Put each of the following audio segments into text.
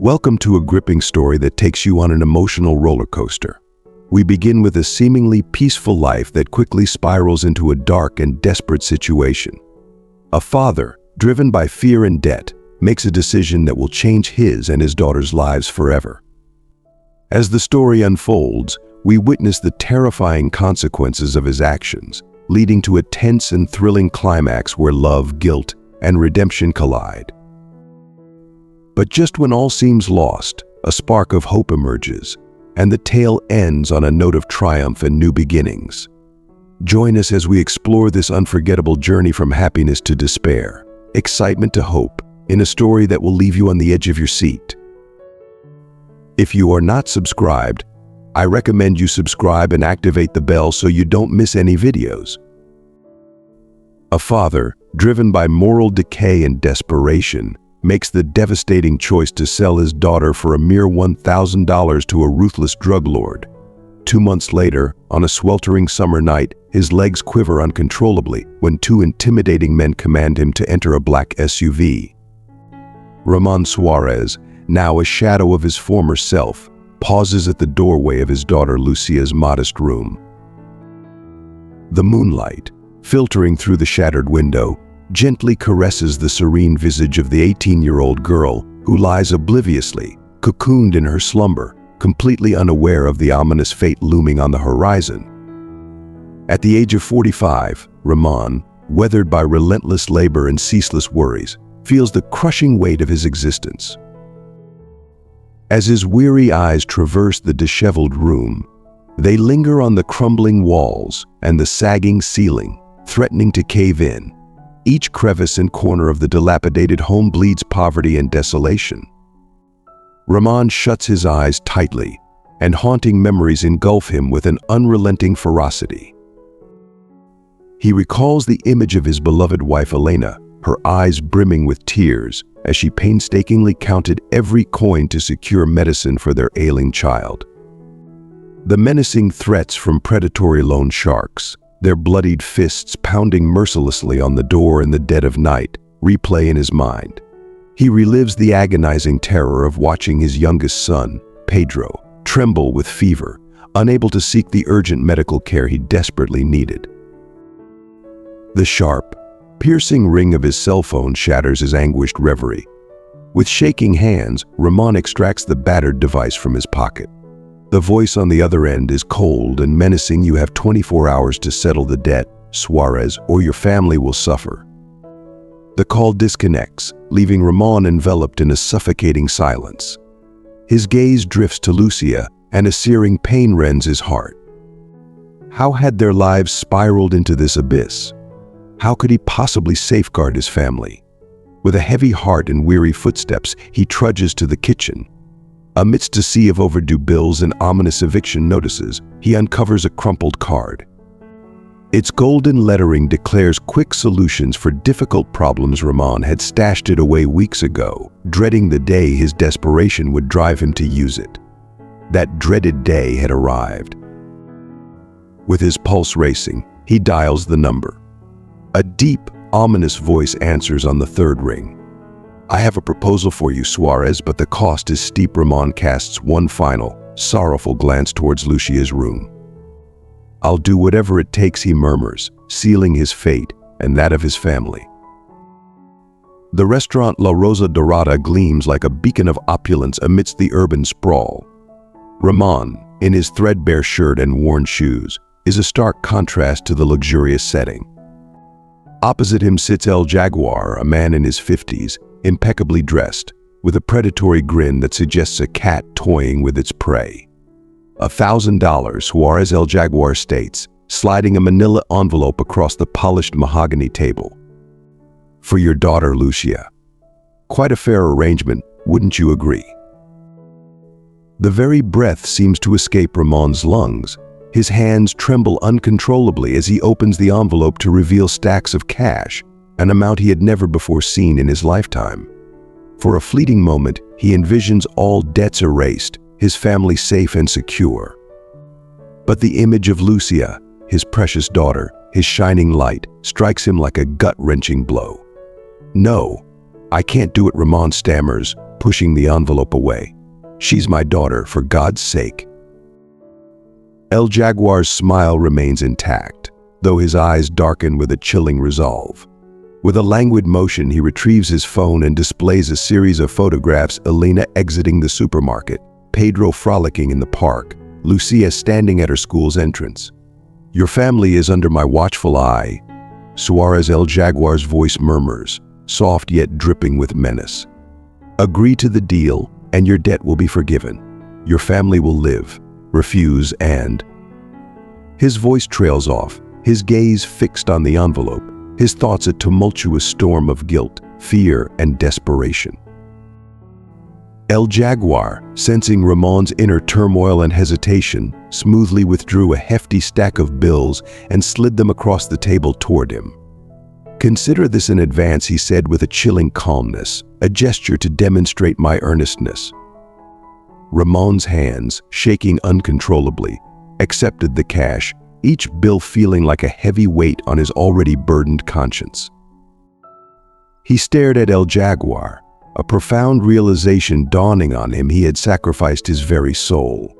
Welcome to a gripping story that takes you on an emotional roller coaster. We begin with a seemingly peaceful life that quickly spirals into a dark and desperate situation. A father, driven by fear and debt, makes a decision that will change his and his daughter's lives forever. As the story unfolds, we witness the terrifying consequences of his actions, leading to a tense and thrilling climax where love, guilt, and redemption collide. But just when all seems lost, a spark of hope emerges, and the tale ends on a note of triumph and new beginnings. Join us as we explore this unforgettable journey from happiness to despair, excitement to hope, in a story that will leave you on the edge of your seat. If you are not subscribed, I recommend you subscribe and activate the bell so you don't miss any videos. A father, driven by moral decay and desperation, makes the devastating choice to sell his daughter for a mere $1,000 to a ruthless drug lord. 2 months later, on a sweltering summer night, his legs quiver uncontrollably when two intimidating men command him to enter a black SUV. Ramon Suarez, now a shadow of his former self, pauses at the doorway of his daughter Lucia's modest room. The moonlight, filtering through the shattered window, gently caresses the serene visage of the 18-year-old girl who lies obliviously, cocooned in her slumber, completely unaware of the ominous fate looming on the horizon. At the age of 45, Ramon, weathered by relentless labor and ceaseless worries, feels the crushing weight of his existence. As his weary eyes traverse the disheveled room, they linger on the crumbling walls and the sagging ceiling, threatening to cave in. Each crevice and corner of the dilapidated home bleeds poverty and desolation. Ramon shuts his eyes tightly, and haunting memories engulf him with an unrelenting ferocity. He recalls the image of his beloved wife Elena, her eyes brimming with tears as she painstakingly counted every coin to secure medicine for their ailing child. The menacing threats from predatory loan sharks, their bloodied fists pounding mercilessly on the door in the dead of night, replay in his mind. He relives the agonizing terror of watching his youngest son, Pedro, tremble with fever, unable to seek the urgent medical care he desperately needed. The sharp, piercing ring of his cell phone shatters his anguished reverie. With shaking hands, Ramon extracts the battered device from his pocket. The voice on the other end is cold and menacing. "You have 24 hours to settle the debt, Suarez, or your family will suffer." The call disconnects, leaving Ramon enveloped in a suffocating silence. His gaze drifts to Lucia, and a searing pain rends his heart. How had their lives spiraled into this abyss? How could he possibly safeguard his family? With a heavy heart and weary footsteps, he trudges to the kitchen. Amidst a sea of overdue bills and ominous eviction notices, he uncovers a crumpled card. Its golden lettering declares quick solutions for difficult problems. Ramon had stashed it away weeks ago, dreading the day his desperation would drive him to use it. That dreaded day had arrived. With his pulse racing, he dials the number. A deep, ominous voice answers on the third ring. "I have a proposal for you, Suarez, but the cost is steep." Ramon casts one final, sorrowful glance towards Lucia's room. "I'll do whatever it takes," he murmurs, sealing his fate and that of his family. The restaurant La Rosa Dorada gleams like a beacon of opulence amidst the urban sprawl. Ramon, in his threadbare shirt and worn shoes, is a stark contrast to the luxurious setting. Opposite him sits El Jaguar, a man in his 50s, impeccably dressed, with a predatory grin that suggests a cat toying with its prey. $1,000, Suarez, El Jaguar states, sliding a manila envelope across the polished mahogany table. "For your daughter, Lucia." Quite a fair arrangement, wouldn't you agree? The very breath seems to escape Ramon's lungs. His hands tremble uncontrollably as he opens the envelope to reveal stacks of cash, an amount he had never before seen in his lifetime. For a fleeting moment, he envisions all debts erased, his family safe and secure. But the image of Lucia, his precious daughter, his shining light, strikes him like a gut-wrenching blow. "No, I can't do it," Ramon stammers, pushing the envelope away. "She's my daughter, for God's sake." El Jaguar's smile remains intact, though his eyes darken with a chilling resolve. With a languid motion, he retrieves his phone and displays a series of photographs: Elena exiting the supermarket, Pedro frolicking in the park, Lucia standing at her school's entrance. "Your family is under my watchful eye," Suarez El Jaguar's voice murmurs, soft yet dripping with menace. "Agree to the deal, and your debt will be forgiven. Your family will live. Refuse and—" His voice trails off, his gaze fixed on the envelope, his thoughts a tumultuous storm of guilt, fear, and desperation. El Jaguar, sensing Ramon's inner turmoil and hesitation, smoothly withdrew a hefty stack of bills and slid them across the table toward him. "Consider this in advance," he said with a chilling calmness, a gesture to demonstrate my earnestness. Ramon's hands, shaking uncontrollably, accepted the cash, each bill feeling like a heavy weight on his already burdened conscience. He stared at El Jaguar, a profound realization dawning on him. He had sacrificed his very soul.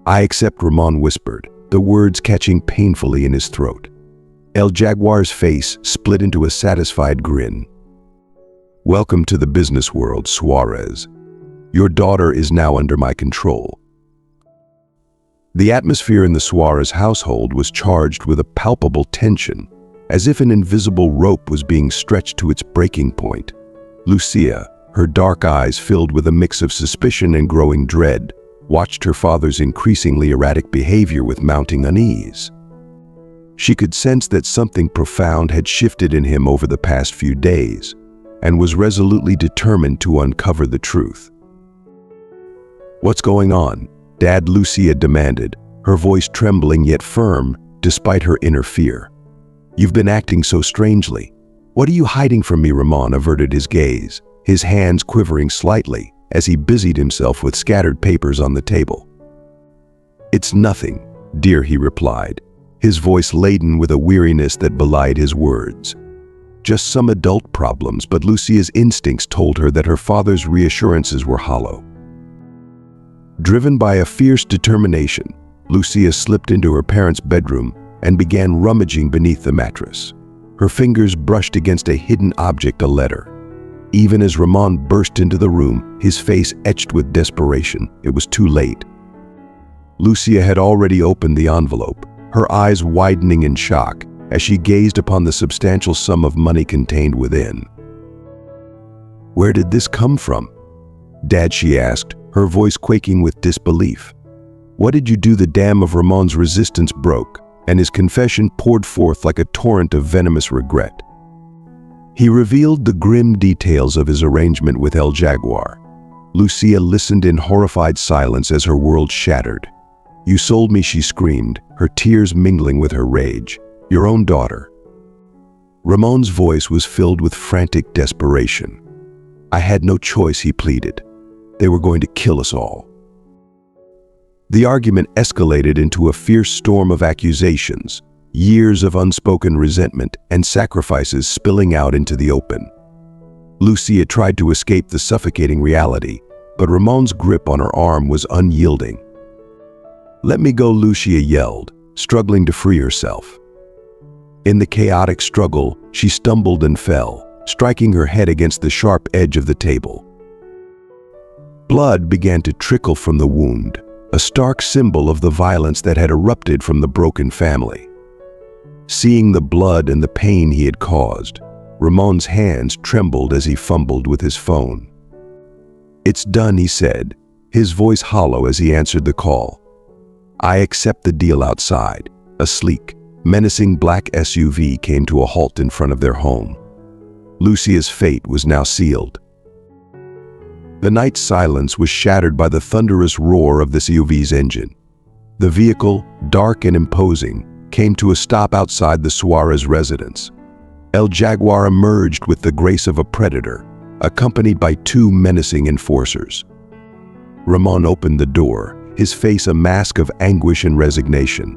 "I accept," Ramon whispered, the words catching painfully in his throat. El Jaguar's face split into a satisfied grin. "Welcome to the business world, Suarez. Your daughter is now under my control." The atmosphere in the Suarez household was charged with a palpable tension, as if an invisible rope was being stretched to its breaking point. Lucia, her dark eyes filled with a mix of suspicion and growing dread, watched her father's increasingly erratic behavior with mounting unease. She could sense that something profound had shifted in him over the past few days, and was resolutely determined to uncover the truth. "What's going on, Dad?" Lucia demanded, her voice trembling yet firm despite her inner fear. "You've been acting so strangely. What are you hiding from me?" Ramon averted his gaze, his hands quivering slightly as he busied himself with scattered papers on the table. "It's nothing, dear," he replied, his voice laden with a weariness that belied his words. "Just some adult problems," but Lucia's instincts told her that her father's reassurances were hollow. Driven by a fierce determination, Lucia slipped into her parents' bedroom and began rummaging beneath the mattress. Her fingers brushed against a hidden object, a letter. Even as Ramon burst into the room, his face etched with desperation, it was too late. Lucia had already opened the envelope, her eyes widening in shock as she gazed upon the substantial sum of money contained within. "Where did this come from, Dad?" she asked, her voice quaking with disbelief. "What did you do?" The dam of Ramon's resistance broke, and his confession poured forth like a torrent of venomous regret. He revealed the grim details of his arrangement with El Jaguar. Lucia listened in horrified silence as her world shattered. "You sold me," she screamed, her tears mingling with her rage. "Your own daughter." Ramon's voice was filled with frantic desperation. "I had no choice," he pleaded. "They were going to kill us all." The argument escalated into a fierce storm of accusations, years of unspoken resentment and sacrifices spilling out into the open. Lucia tried to escape the suffocating reality, but Ramon's grip on her arm was unyielding. "Let me go," Lucia yelled, struggling to free herself. In the chaotic struggle, she stumbled and fell, striking her head against the sharp edge of the table. Blood began to trickle from the wound, a stark symbol of the violence that had erupted from the broken family. Seeing the blood and the pain he had caused, Ramon's hands trembled as he fumbled with his phone. "It's done," he said, his voice hollow as he answered the call. "I accept the deal." Outside, a sleek, menacing black SUV came to a halt in front of their home. Lucia's fate was now sealed. The night's silence was shattered by the thunderous roar of the SUV's engine. The vehicle, dark and imposing, came to a stop outside the Suarez residence. El Jaguar emerged with the grace of a predator, accompanied by two menacing enforcers. Ramon opened the door, his face a mask of anguish and resignation.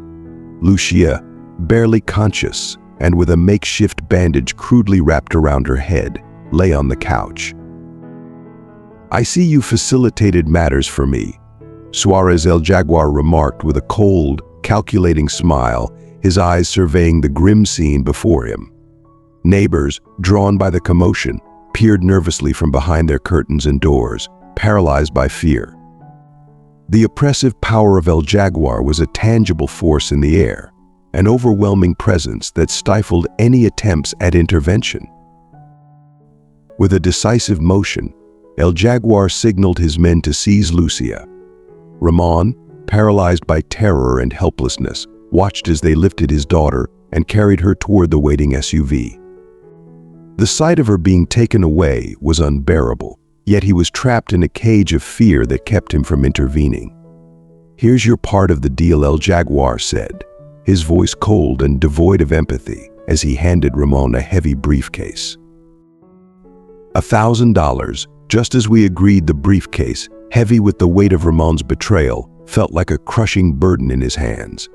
Lucia, barely conscious and with a makeshift bandage crudely wrapped around her head, lay on the couch. "I see you facilitated matters for me," Suarez El Jaguar remarked with a cold, calculating smile, his eyes surveying the grim scene before him. Neighbors, drawn by the commotion, peered nervously from behind their curtains and doors, paralyzed by fear. The oppressive power of El Jaguar was a tangible force in the air, an overwhelming presence that stifled any attempts at intervention. With a decisive motion, El Jaguar signaled his men to seize Lucia. Ramon, paralyzed by terror and helplessness, watched as they lifted his daughter and carried her toward the waiting SUV. The sight of her being taken away was unbearable, yet he was trapped in a cage of fear that kept him from intervening. "Here's your part of the deal," El Jaguar said, his voice cold and devoid of empathy as he handed Ramon a heavy briefcase. $1,000, just as we agreed. The briefcase, heavy with the weight of Ramon's betrayal, felt like a crushing burden in his hands.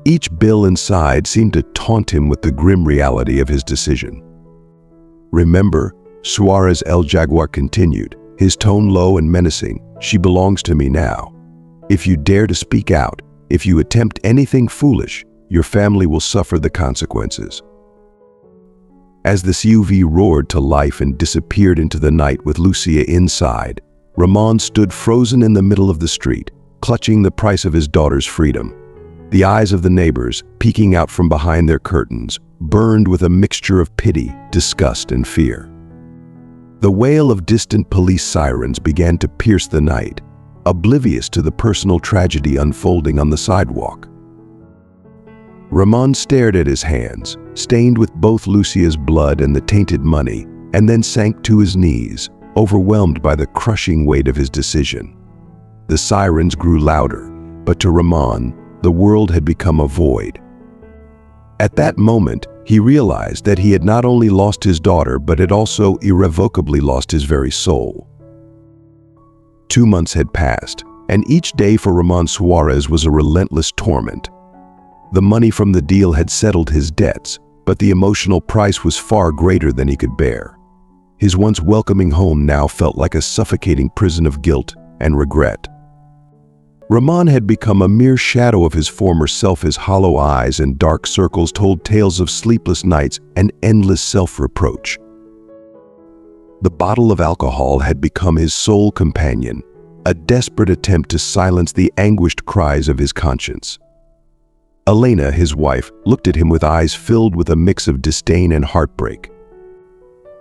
Each bill inside seemed to taunt him with the grim reality of his decision. "Remember," Suarez El Jaguar continued, his tone low and menacing, "she belongs to me now. If you dare to speak out, if you attempt anything foolish, your family will suffer the consequences." As the SUV roared to life and disappeared into the night with Lucia inside, Ramon stood frozen in the middle of the street, clutching the price of his daughter's freedom. The eyes of the neighbors, peeking out from behind their curtains, burned with a mixture of pity, disgust, and fear. The wail of distant police sirens began to pierce the night, oblivious to the personal tragedy unfolding on the sidewalk. Ramon stared at his hands, stained with both Lucia's blood and the tainted money, and then sank to his knees, overwhelmed by the crushing weight of his decision. The sirens grew louder, but to Ramon, the world had become a void. At that moment, he realized that he had not only lost his daughter, but had also irrevocably lost his very soul. 2 months had passed, and each day for Ramon Suarez was a relentless torment. The money from the deal had settled his debts, but the emotional price was far greater than he could bear. His once welcoming home now felt like a suffocating prison of guilt and regret. Ramon had become a mere shadow of his former self. His hollow eyes and dark circles told tales of sleepless nights and endless self-reproach. The bottle of alcohol had become his sole companion, a desperate attempt to silence the anguished cries of his conscience. Elena, his wife, looked at him with eyes filled with a mix of disdain and heartbreak.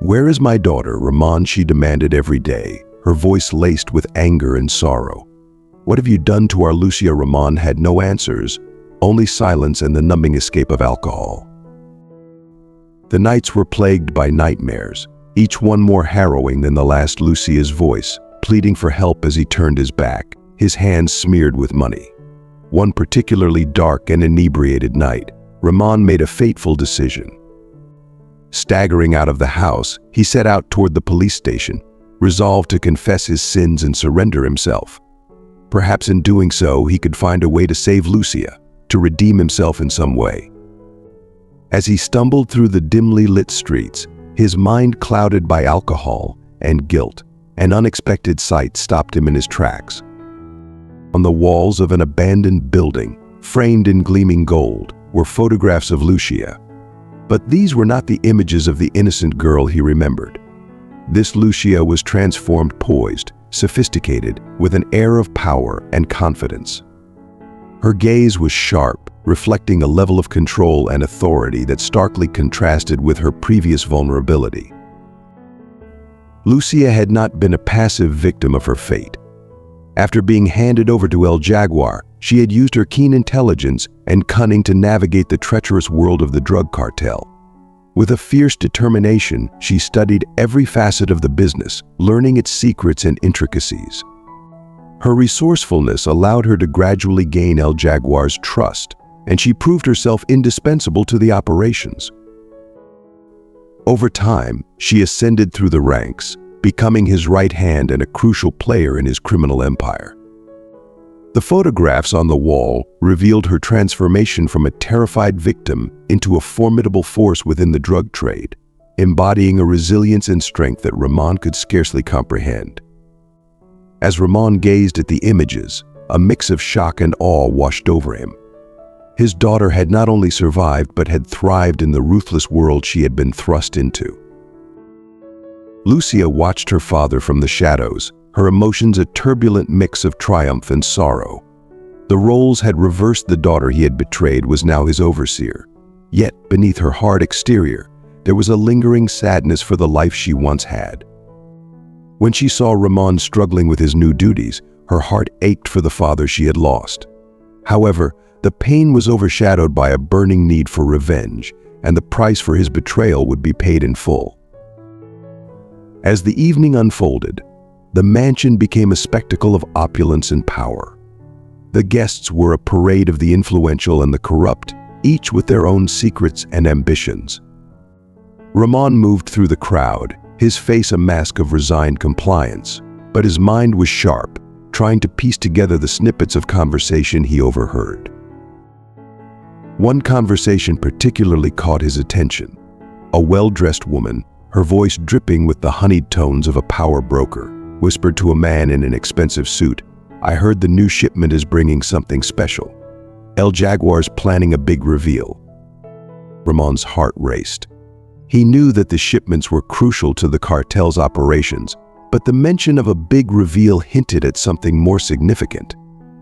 "Where is my daughter, Ramon?" she demanded every day, her voice laced with anger and sorrow. "What have you done to our Lucia?" Ramon had no answers, only silence and the numbing escape of alcohol. The nights were plagued by nightmares, each one more harrowing than the last. Lucia's voice, pleading for help as he turned his back, his hands smeared with money. One particularly dark and inebriated night, Ramon made a fateful decision. Staggering out of the house, he set out toward the police station, resolved to confess his sins and surrender himself. Perhaps in doing so, he could find a way to save Lucia, to redeem himself in some way. As he stumbled through the dimly lit streets, his mind clouded by alcohol and guilt, an unexpected sight stopped him in his tracks. On the walls of an abandoned building, framed in gleaming gold, were photographs of Lucia. But these were not the images of the innocent girl he remembered. This Lucia was transformed, poised, sophisticated, with an air of power and confidence. Her gaze was sharp, reflecting a level of control and authority that starkly contrasted with her previous vulnerability. Lucia had not been a passive victim of her fate. After being handed over to El Jaguar, she had used her keen intelligence and cunning to navigate the treacherous world of the drug cartel. With a fierce determination, she studied every facet of the business, learning its secrets and intricacies. Her resourcefulness allowed her to gradually gain El Jaguar's trust, and she proved herself indispensable to the operations. Over time, she ascended through the ranks, becoming his right hand and a crucial player in his criminal empire. The photographs on the wall revealed her transformation from a terrified victim into a formidable force within the drug trade, embodying a resilience and strength that Ramon could scarcely comprehend. As Ramon gazed at the images, a mix of shock and awe washed over him. His daughter had not only survived but had thrived in the ruthless world she had been thrust into. Lucia watched her father from the shadows, her emotions a turbulent mix of triumph and sorrow. The roles had reversed. The daughter he had betrayed was now his overseer. Yet, beneath her hard exterior, there was a lingering sadness for the life she once had. When she saw Ramon struggling with his new duties, her heart ached for the father she had lost. However, the pain was overshadowed by a burning need for revenge, and the price for his betrayal would be paid in full. As the evening unfolded, the mansion became a spectacle of opulence and power. The guests were a parade of the influential and the corrupt, each with their own secrets and ambitions. Ramon moved through the crowd, his face a mask of resigned compliance, but his mind was sharp, trying to piece together the snippets of conversation he overheard. One conversation particularly caught his attention. A well-dressed woman, her voice dripping with the honeyed tones of a power broker, whispered to a man in an expensive suit, "I heard the new shipment is bringing something special. El Jaguar's planning a big reveal." Ramon's heart raced. He knew that the shipments were crucial to the cartel's operations, but the mention of a big reveal hinted at something more significant.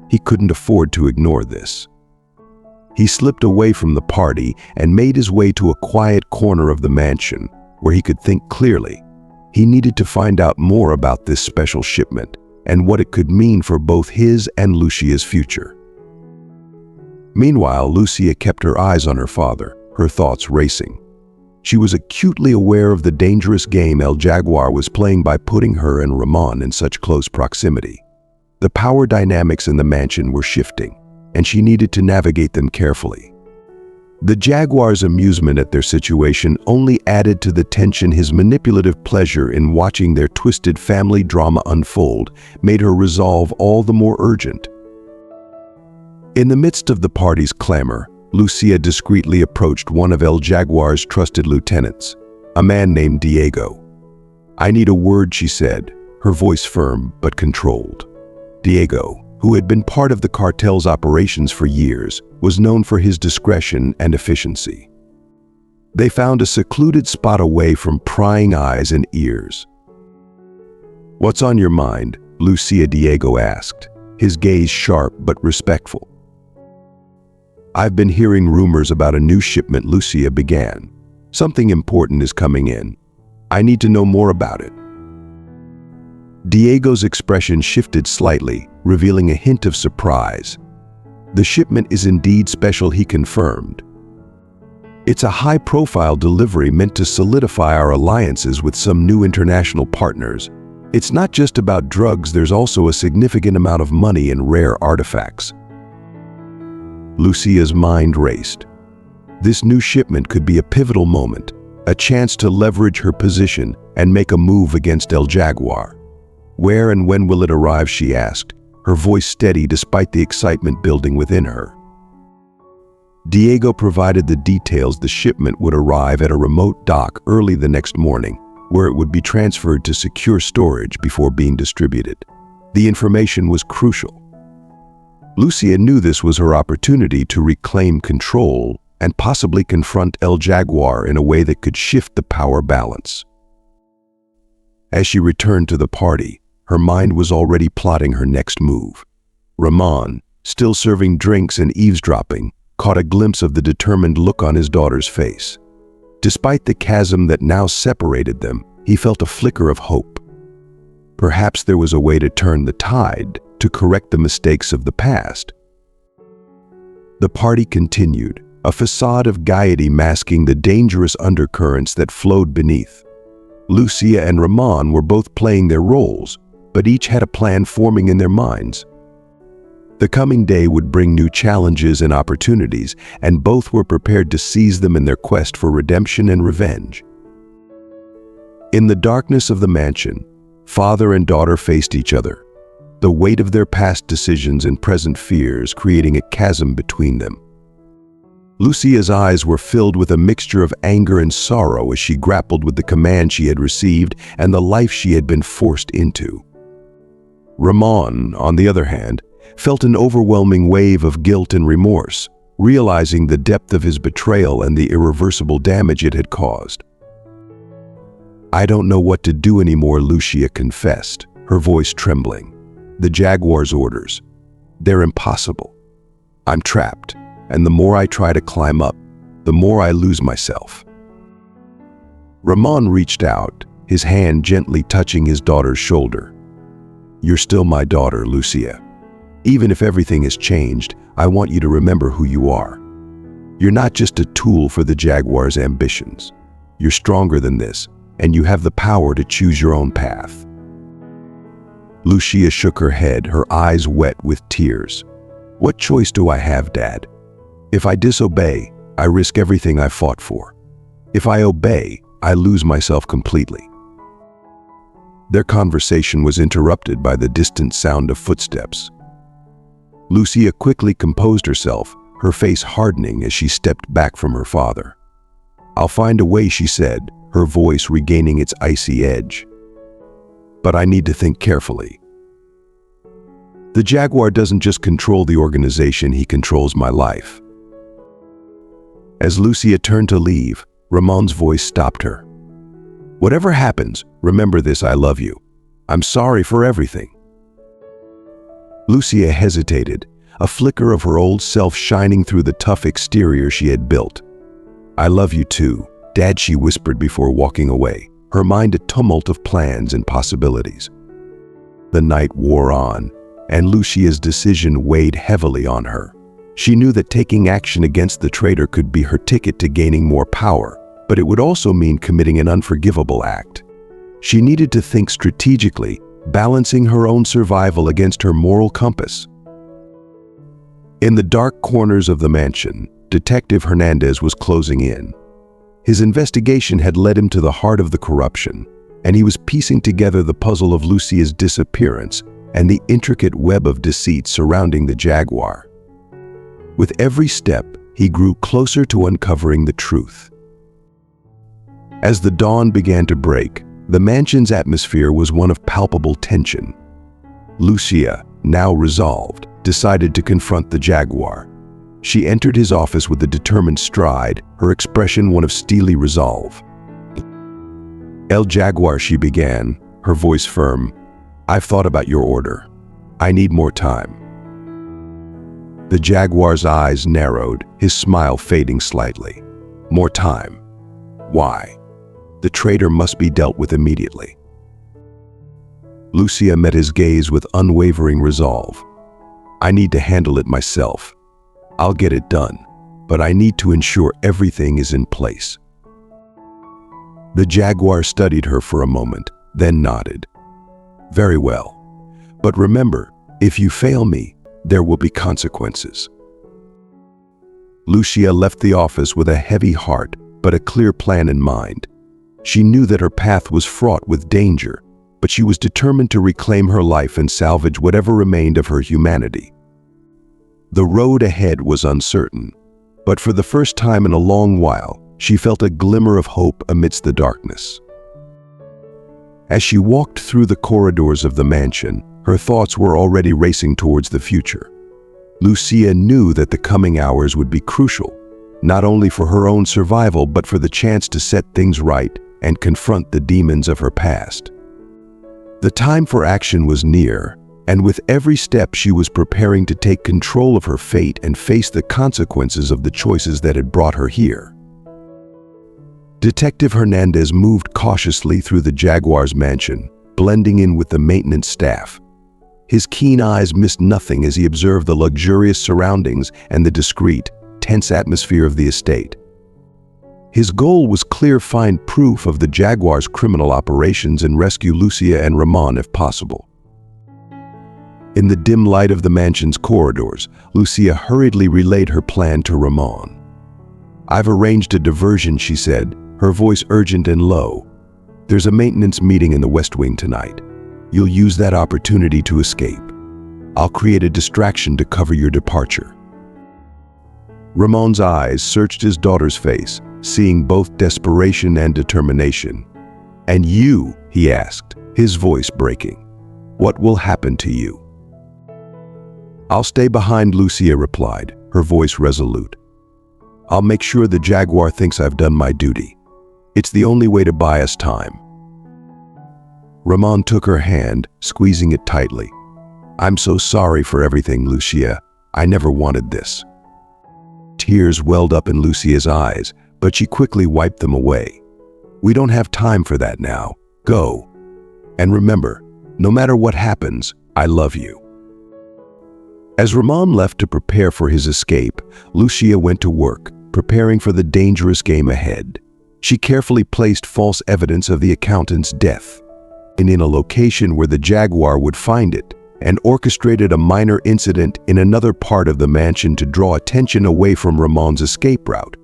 He couldn't afford to ignore this. He slipped away from the party and made his way to a quiet corner of the mansion, where he could think clearly. He needed to find out more about this special shipment and what it could mean for both his and Lucia's future. Meanwhile, Lucia kept her eyes on her father, her thoughts racing. She was acutely aware of the dangerous game El Jaguar was playing by putting her and Ramon in such close proximity. The power dynamics in the mansion were shifting, and she needed to navigate them carefully. The Jaguar's amusement at their situation only added to the tension. His manipulative pleasure in watching their twisted family drama unfold made her resolve all the more urgent. In the midst of the party's clamor, Lucia discreetly approached one of El Jaguar's trusted lieutenants, a man named Diego. "I need a word," she said, her voice firm but controlled. Diego, who had been part of the cartel's operations for years, was known for his discretion and efficiency. They found a secluded spot away from prying eyes and ears. "What's on your mind?" Lucia Diego asked, his gaze sharp but respectful. "I've been hearing rumors about a new shipment," Lucia began. "Something important is coming in. I need to know more about it." Diego's expression shifted slightly, revealing a hint of surprise. "The shipment is indeed special," he confirmed. "It's a high-profile delivery meant to solidify our alliances with some new international partners. It's not just about drugs, there's also a significant amount of money and rare artifacts." Lucia's mind raced. This new shipment could be a pivotal moment, a chance to leverage her position and make a move against El Jaguar. "Where and when will it arrive?" she asked, her voice steady despite the excitement building within her. Diego provided the details. The shipment would arrive at a remote dock early the next morning, where it would be transferred to secure storage before being distributed. The information was crucial. Lucia knew this was her opportunity to reclaim control and possibly confront El Jaguar in a way that could shift the power balance. As she returned to the party, her mind was already plotting her next move. Ramon, still serving drinks and eavesdropping, caught a glimpse of the determined look on his daughter's face. Despite the chasm that now separated them, he felt a flicker of hope. Perhaps there was a way to turn the tide, to correct the mistakes of the past. The party continued, a facade of gaiety masking the dangerous undercurrents that flowed beneath. Lucia and Ramon were both playing their roles, but each had a plan forming in their minds. The coming day would bring new challenges and opportunities, and both were prepared to seize them in their quest for redemption and revenge. In the darkness of the mansion, father and daughter faced each other, the weight of their past decisions and present fears creating a chasm between them. Lucia's eyes were filled with a mixture of anger and sorrow as she grappled with the command she had received and the life she had been forced into. Ramon, on the other hand, felt an overwhelming wave of guilt and remorse, realizing the depth of his betrayal and the irreversible damage it had caused. "I don't know what to do anymore," Lucia confessed, her voice trembling. "The Jaguar's orders, they're impossible. I'm trapped, and the more I try to climb up, the more I lose myself." Ramon reached out, his hand gently touching his daughter's shoulder. "You're still my daughter, Lucia. Even if everything has changed, I want you to remember who you are. You're not just a tool for the Jaguar's ambitions. You're stronger than this, and you have the power to choose your own path." Lucia shook her head, her eyes wet with tears. "What choice do I have, Dad? If I disobey, I risk everything I fought for. If I obey, I lose myself completely." Their conversation was interrupted by the distant sound of footsteps. Lucia quickly composed herself, her face hardening as she stepped back from her father. "I'll find a way," she said, her voice regaining its icy edge. "But I need to think carefully. The Jaguar doesn't just control the organization, he controls my life." As Lucia turned to leave, Ramon's voice stopped her. "Whatever happens, remember this: I love you. I'm sorry for everything." Lucia hesitated, a flicker of her old self shining through the tough exterior she had built. "I love you too, Dad," she whispered before walking away, her mind a tumult of plans and possibilities. The night wore on, and Lucia's decision weighed heavily on her. She knew that taking action against the traitor could be her ticket to gaining more power, but it would also mean committing an unforgivable act. She needed to think strategically, balancing her own survival against her moral compass. In the dark corners of the mansion, Detective Hernandez was closing in. His investigation had led him to the heart of the corruption, and he was piecing together the puzzle of Lucia's disappearance and the intricate web of deceit surrounding the Jaguar. With every step, he grew closer to uncovering the truth. As the dawn began to break, the mansion's atmosphere was one of palpable tension. Lucia, now resolved, decided to confront the Jaguar. She entered his office with a determined stride, her expression one of steely resolve. "El Jaguar," she began, her voice firm, "I've thought about your order. I need more time." The Jaguar's eyes narrowed, his smile fading slightly. "More time? Why? The traitor must be dealt with immediately." Lucia met his gaze with unwavering resolve. "I need to handle it myself. I'll get it done, but I need to ensure everything is in place." The Jaguar studied her for a moment, then nodded. "Very well. But remember, if you fail me, there will be consequences." Lucia left the office with a heavy heart, but a clear plan in mind. She knew that her path was fraught with danger, but she was determined to reclaim her life and salvage whatever remained of her humanity. The road ahead was uncertain, but for the first time in a long while, she felt a glimmer of hope amidst the darkness. As she walked through the corridors of the mansion, her thoughts were already racing towards the future. Lucia knew that the coming hours would be crucial, not only for her own survival but for the chance to set things right and confront the demons of her past. The time for action was near, and with every step she was preparing to take control of her fate and face the consequences of the choices that had brought her here. Detective Hernandez moved cautiously through the Jaguar's mansion, blending in with the maintenance staff. His keen eyes missed nothing as he observed the luxurious surroundings and the discreet, tense atmosphere of the estate. His goal was clear: find proof of the Jaguar's criminal operations and rescue Lucia and Ramon if possible. In the dim light of the mansion's corridors, Lucia hurriedly relayed her plan to Ramon. "I've arranged a diversion," she said, her voice urgent and low. "There's a maintenance meeting in the West Wing tonight. You'll use that opportunity to escape. I'll create a distraction to cover your departure." Ramon's eyes searched his daughter's face, seeing both desperation and determination. "And you?" he asked, his voice breaking. What will happen to you?" "I'll stay behind," Lucia replied, her voice resolute. "I'll make sure the Jaguar thinks I've done my duty. It's the only way to buy us time." Ramon took her hand, squeezing it tightly. "I'm so sorry for everything, Lucia. I never wanted this." Tears welled up in Lucia's eyes, but she quickly wiped them away. "We don't have time for that now. Go. And remember, no matter what happens, I love you." As Ramon left to prepare for his escape, Lucia went to work, preparing for the dangerous game ahead. She carefully placed false evidence of the accountant's death in a location where the Jaguar would find it, and orchestrated a minor incident in another part of the mansion to draw attention away from Ramon's escape route.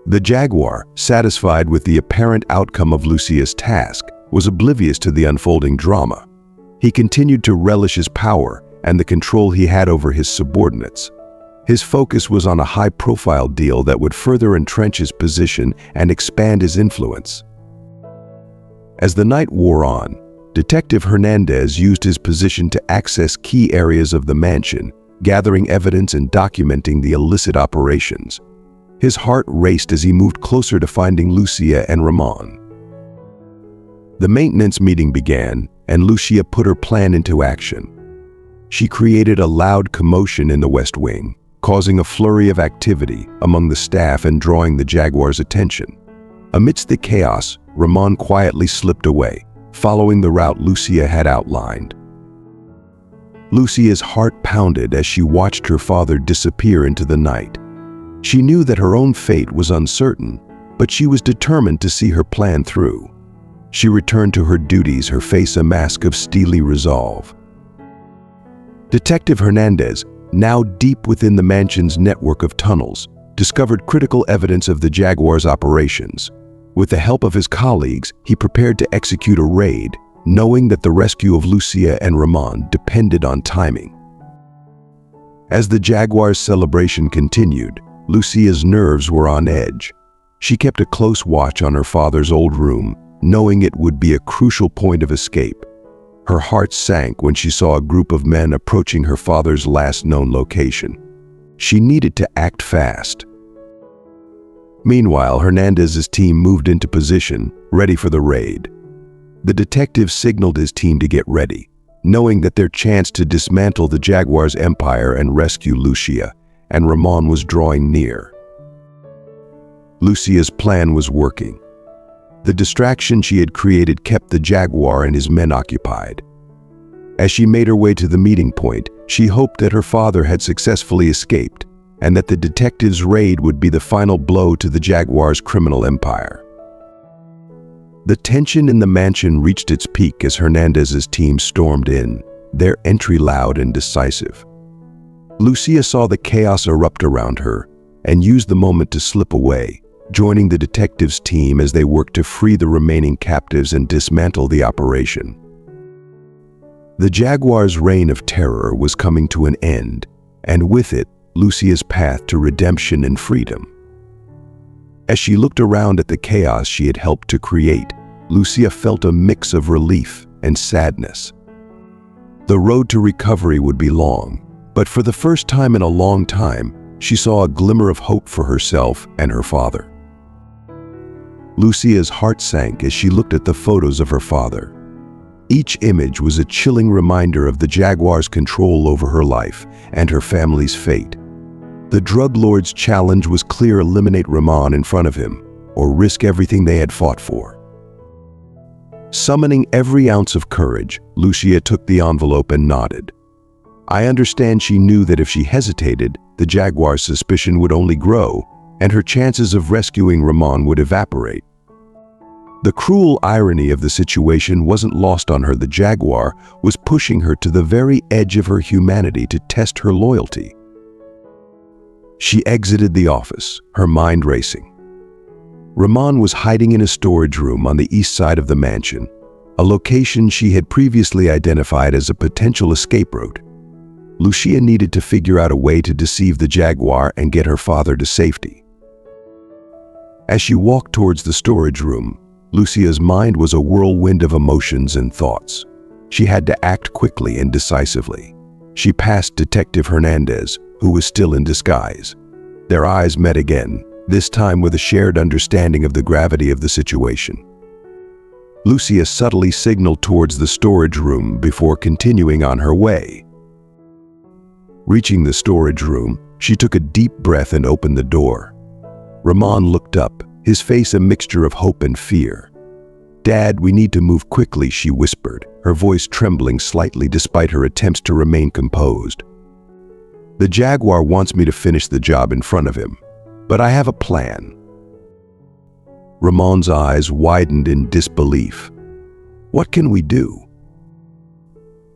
The Jaguar, satisfied with the apparent outcome of Lucia's task, was oblivious to the unfolding drama. He continued to relish his power and the control he had over his subordinates. His focus was on a high-profile deal that would further entrench his position and expand his influence. As the night wore on, Detective Hernandez used his position to access key areas of the mansion, gathering evidence and documenting the illicit operations. His heart raced as he moved closer to finding Lucia and Ramon. The maintenance meeting began, and Lucia put her plan into action. She created a loud commotion in the West Wing, causing a flurry of activity among the staff and drawing the Jaguar's attention. Amidst the chaos, Ramon quietly slipped away, following the route Lucia had outlined. Lucia's heart pounded as she watched her father disappear into the night. She knew that her own fate was uncertain, but she was determined to see her plan through. She returned to her duties, her face a mask of steely resolve. Detective Hernandez, now deep within the mansion's network of tunnels, discovered critical evidence of the Jaguar's operations. With the help of his colleagues, he prepared to execute a raid, knowing that the rescue of Lucia and Ramon depended on timing. As the Jaguar's celebration continued, Lucia's nerves were on edge. She kept a close watch on her father's old room, knowing it would be a crucial point of escape. Her heart sank when she saw a group of men approaching her father's last known location. She needed to act fast. Meanwhile, Hernandez's team moved into position, ready for the raid. The detective signaled his team to get ready, knowing that their chance to dismantle the Jaguar's empire and rescue Lucia and Ramon was drawing near. Lucia's plan was working. The distraction she had created kept the Jaguar and his men occupied. As she made her way to the meeting point, she hoped that her father had successfully escaped, and that the detective's raid would be the final blow to the Jaguar's criminal empire. The tension in the mansion reached its peak as Hernandez's team stormed in, their entry loud and decisive. Lucia saw the chaos erupt around her and used the moment to slip away, joining the detectives' team as they worked to free the remaining captives and dismantle the operation. The Jaguar's reign of terror was coming to an end, and with it, Lucia's path to redemption and freedom. As she looked around at the chaos she had helped to create, Lucia felt a mix of relief and sadness. The road to recovery would be long, but for the first time in a long time, she saw a glimmer of hope for herself and her father. Lucia's heart sank as she looked at the photos of her father. Each image was a chilling reminder of the Jaguar's control over her life and her family's fate. The drug lord's challenge was clear: eliminate Ramon in front of him, or risk everything they had fought for. Summoning every ounce of courage, Lucia took the envelope and nodded. I understand she knew that if she hesitated, the Jaguar's suspicion would only grow, and her chances of rescuing Ramon would evaporate. The cruel irony of the situation wasn't lost on her. The Jaguar was pushing her to the very edge of her humanity to test her loyalty. She exited the office, her mind racing. Ramon was hiding in a storage room on the east side of the mansion, a location she had previously identified as a potential escape route. Lucia needed to figure out a way to deceive the Jaguar and get her father to safety. As she walked towards the storage room, Lucia's mind was a whirlwind of emotions and thoughts. She had to act quickly and decisively. She passed Detective Hernandez, who was still in disguise. Their eyes met again, this time with a shared understanding of the gravity of the situation. Lucia subtly signaled towards the storage room before continuing on her way. Reaching the storage room, she took a deep breath and opened the door. Ramon looked up, his face a mixture of hope and fear. "Dad, we need to move quickly," she whispered, her voice trembling slightly despite her attempts to remain composed. "The Jaguar wants me to finish the job in front of him, but I have a plan." Ramon's eyes widened in disbelief. "What can we do?"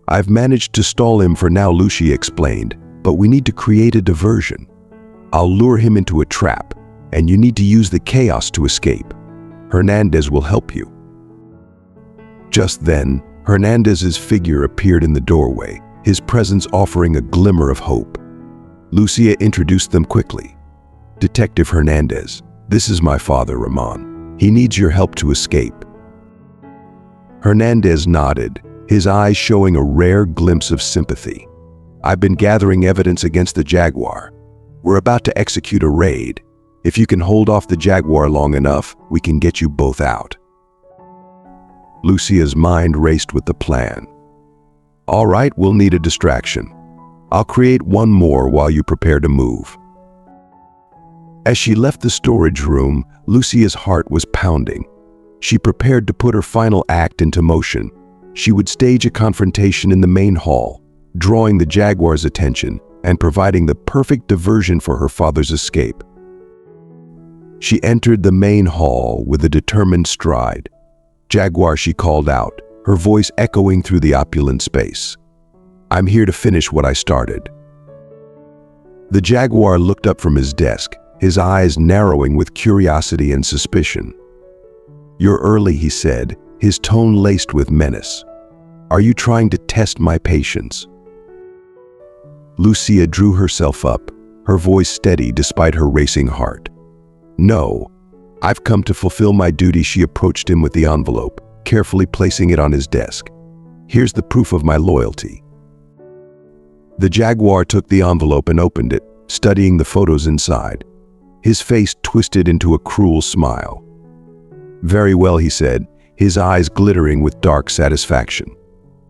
"I've managed to stall him for now," Lucia explained, "but we need to create a diversion. I'll lure him into a trap, and you need to use the chaos to escape. Hernandez will help you." Just then, Hernandez's figure appeared in the doorway, his presence offering a glimmer of hope. Lucia introduced them quickly. "Detective Hernandez, this is my father, Ramon. He needs your help to escape." Hernandez nodded, his eyes showing a rare glimpse of sympathy. "I've been gathering evidence against the Jaguar. We're about to execute a raid. If you can hold off the Jaguar long enough, we can get you both out." Lucia's mind raced with the plan. "All right, we'll need a distraction. I'll create one more while you prepare to move." As she left the storage room, Lucia's heart was pounding. She prepared to put her final act into motion. She would stage a confrontation in the main hall, drawing the Jaguar's attention and providing the perfect diversion for her father's escape. She entered the main hall with a determined stride. "Jaguar," she called out, her voice echoing through the opulent space. "I'm here to finish what I started." The Jaguar looked up from his desk, his eyes narrowing with curiosity and suspicion. "You're early," he said, his tone laced with menace. "Are you trying to test my patience?" Lucia drew herself up, her voice steady despite her racing heart. "No, I've come to fulfill my duty." She approached him with the envelope, carefully placing it on his desk. "Here's the proof of my loyalty." The Jaguar took the envelope and opened it, studying the photos inside. His face twisted into a cruel smile. "Very well," he said, his eyes glittering with dark satisfaction.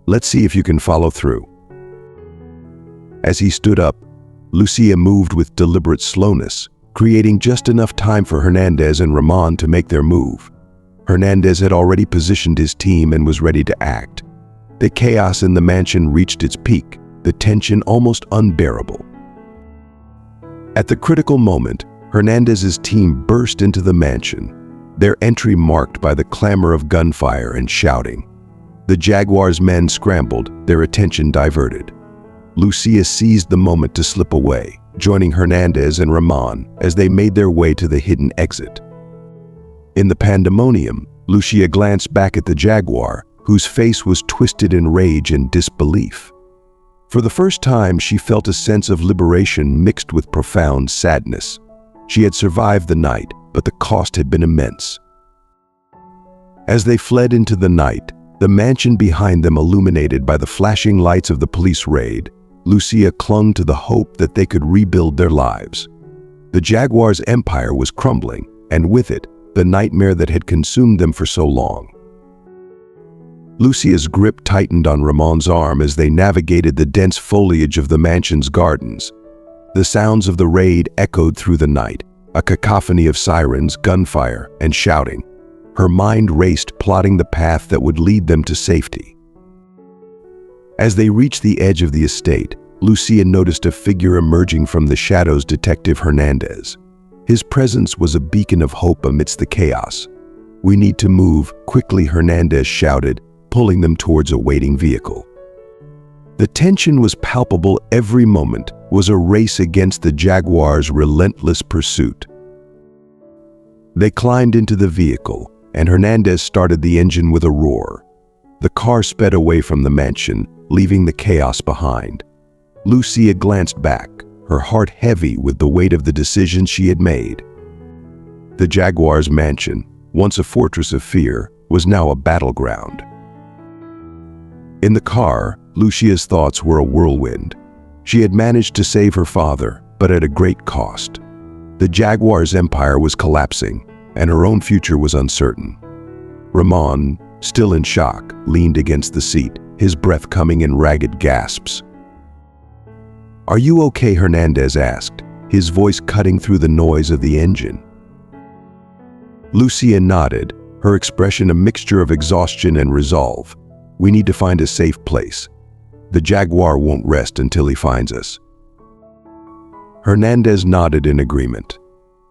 "Let's see if you can follow through." As he stood up, Lucia moved with deliberate slowness, creating just enough time for Hernandez and Ramon to make their move. Hernandez had already positioned his team and was ready to act. The chaos in the mansion reached its peak, the tension almost unbearable. At the critical moment, Hernandez's team burst into the mansion, their entry marked by the clamor of gunfire and shouting. The Jaguar's men scrambled, their attention diverted. Lucia seized the moment to slip away, joining Hernandez and Ramon as they made their way to the hidden exit. In the pandemonium, Lucia glanced back at the Jaguar, whose face was twisted in rage and disbelief. For the first time, she felt a sense of liberation mixed with profound sadness. She had survived the night, but the cost had been immense. As they fled into the night, the mansion behind them illuminated by the flashing lights of the police raid, Lucia clung to the hope that they could rebuild their lives. The Jaguar's empire was crumbling, and with it, the nightmare that had consumed them for so long. Lucia's grip tightened on Ramon's arm as they navigated the dense foliage of the mansion's gardens. The sounds of the raid echoed through the night, a cacophony of sirens, gunfire, and shouting. Her mind raced, plotting the path that would lead them to safety. As they reached the edge of the estate, Lucia noticed a figure emerging from the shadows, Detective Hernandez. His presence was a beacon of hope amidst the chaos. "We need to move quickly," Hernandez shouted, pulling them towards a waiting vehicle. The tension was palpable. Every moment was a race against the Jaguar's relentless pursuit. They climbed into the vehicle, and Hernandez started the engine with a roar. The car sped away from the mansion, leaving the chaos behind. Lucia glanced back, her heart heavy with the weight of the decisions she had made. The Jaguar's mansion, once a fortress of fear, was now a battleground. In the car, Lucia's thoughts were a whirlwind. She had managed to save her father, but at a great cost. The Jaguar's empire was collapsing, and her own future was uncertain. Ramon, still in shock, leaned against the seat, his breath coming in ragged gasps. "Are you okay?" Hernandez asked, his voice cutting through the noise of the engine. Lucia nodded, her expression a mixture of exhaustion and resolve. "We need to find a safe place. The Jaguar won't rest until he finds us." Hernandez nodded in agreement.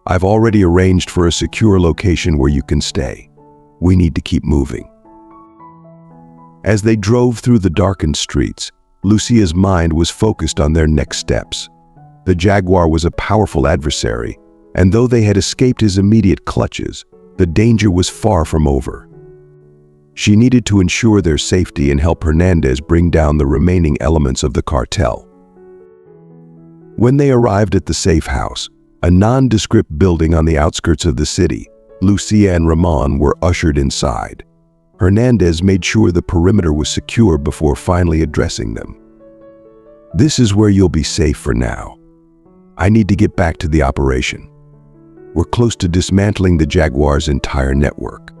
"I've already arranged for a secure location where you can stay. We need to keep moving." As they drove through the darkened streets, Lucia's mind was focused on their next steps. The Jaguar was a powerful adversary, and though they had escaped his immediate clutches, the danger was far from over. She needed to ensure their safety and help Hernandez bring down the remaining elements of the cartel. When they arrived at the safe house, a nondescript building on the outskirts of the city, Lucia and Ramon were ushered inside. Hernandez made sure the perimeter was secure before finally addressing them. "This is where you'll be safe for now. I need to get back to the operation. We're close to dismantling the Jaguar's entire network."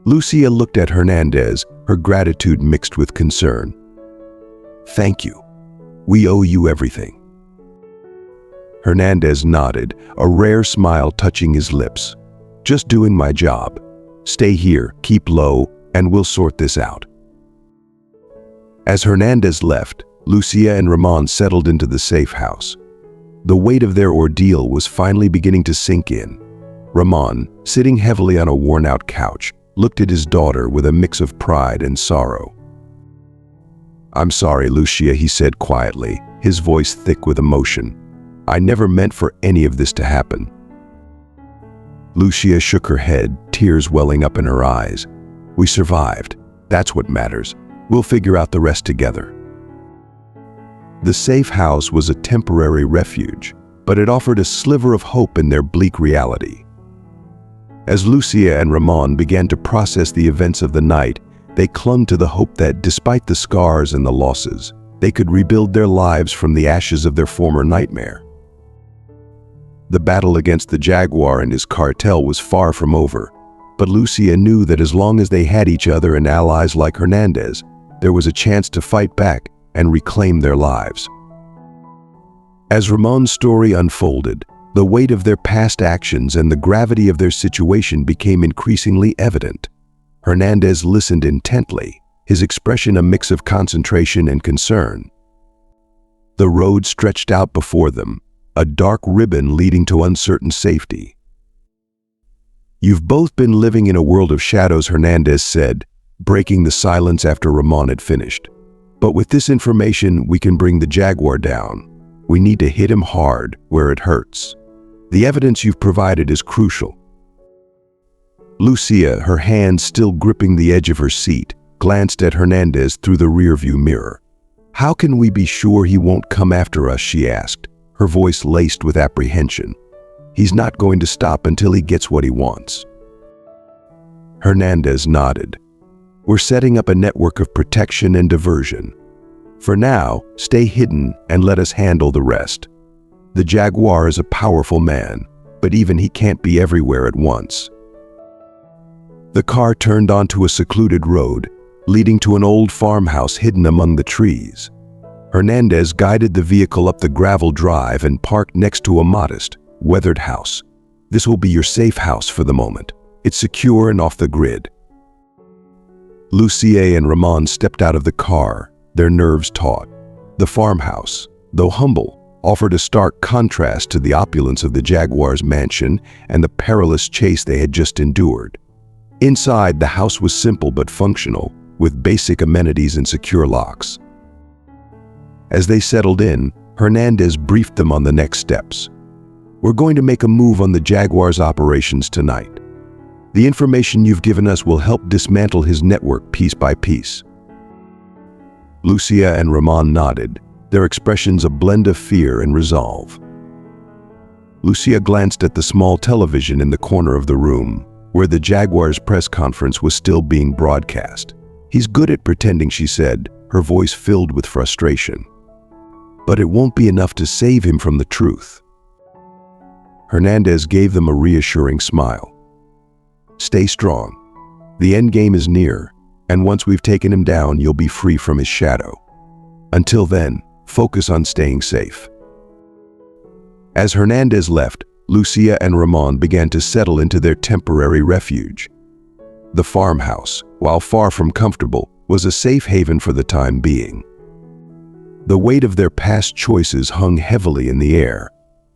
Lucia looked at Hernandez, her gratitude mixed with concern. "Thank you. We owe you everything." Hernandez nodded, a rare smile touching his lips. "Just doing my job. Stay here, keep low, and we'll sort this out." As Hernandez left, Lucia and Ramon settled into the safe house. The weight of their ordeal was finally beginning to sink in. Ramon, sitting heavily on a worn-out couch, looked at his daughter with a mix of pride and sorrow. "I'm sorry, Lucia," he said quietly, his voice thick with emotion. "I never meant for any of this to happen." Lucia shook her head, tears welling up in her eyes. "We survived. That's what matters. We'll figure out the rest together." The safe house was a temporary refuge, but it offered a sliver of hope in their bleak reality. As Lucia and Ramon began to process the events of the night, they clung to the hope that, despite the scars and the losses, they could rebuild their lives from the ashes of their former nightmare. The battle against the Jaguar and his cartel was far from over, but Lucia knew that as long as they had each other and allies like Hernandez, there was a chance to fight back and reclaim their lives. As Ramon's story unfolded, the weight of their past actions and the gravity of their situation became increasingly evident. Hernandez listened intently, his expression a mix of concentration and concern. The road stretched out before them, a dark ribbon leading to uncertain safety. "You've both been living in a world of shadows," Hernandez said, breaking the silence after Ramon had finished. "But with this information, we can bring the Jaguar down. We need to hit him hard, where it hurts. The evidence you've provided is crucial." Lucia, her hand still gripping the edge of her seat, glanced at Hernandez through the rearview mirror. "How can we be sure he won't come after us?" she asked, her voice laced with apprehension. "He's not going to stop until he gets what he wants." Hernandez nodded. "We're setting up a network of protection and diversion. For now, stay hidden and let us handle the rest. The Jaguar is a powerful man, but even he can't be everywhere at once." The car turned onto a secluded road, leading to an old farmhouse hidden among the trees. Hernandez guided the vehicle up the gravel drive and parked next to a modest, weathered house. "This will be your safe house for the moment. It's secure and off the grid." Lucia and Ramon stepped out of the car, their nerves taut. The farmhouse, though humble, offered a stark contrast to the opulence of the Jaguar's mansion and the perilous chase they had just endured. Inside, the house was simple but functional, with basic amenities and secure locks. As they settled in, Hernandez briefed them on the next steps. "We're going to make a move on the Jaguar's operations tonight. The information you've given us will help dismantle his network piece by piece." Lucia and Ramon nodded, their expressions a blend of fear and resolve. Lucia glanced at the small television in the corner of the room, where the Jaguar's press conference was still being broadcast. "He's good at pretending," she said, her voice filled with frustration. "But it won't be enough to save him from the truth." Hernandez gave them a reassuring smile. "Stay strong. The end game is near, and once we've taken him down, you'll be free from his shadow. Until then, focus on staying safe." As Hernandez left, Lucia and Ramon began to settle into their temporary refuge. The farmhouse, while far from comfortable, was a safe haven for the time being. The weight of their past choices hung heavily in the air,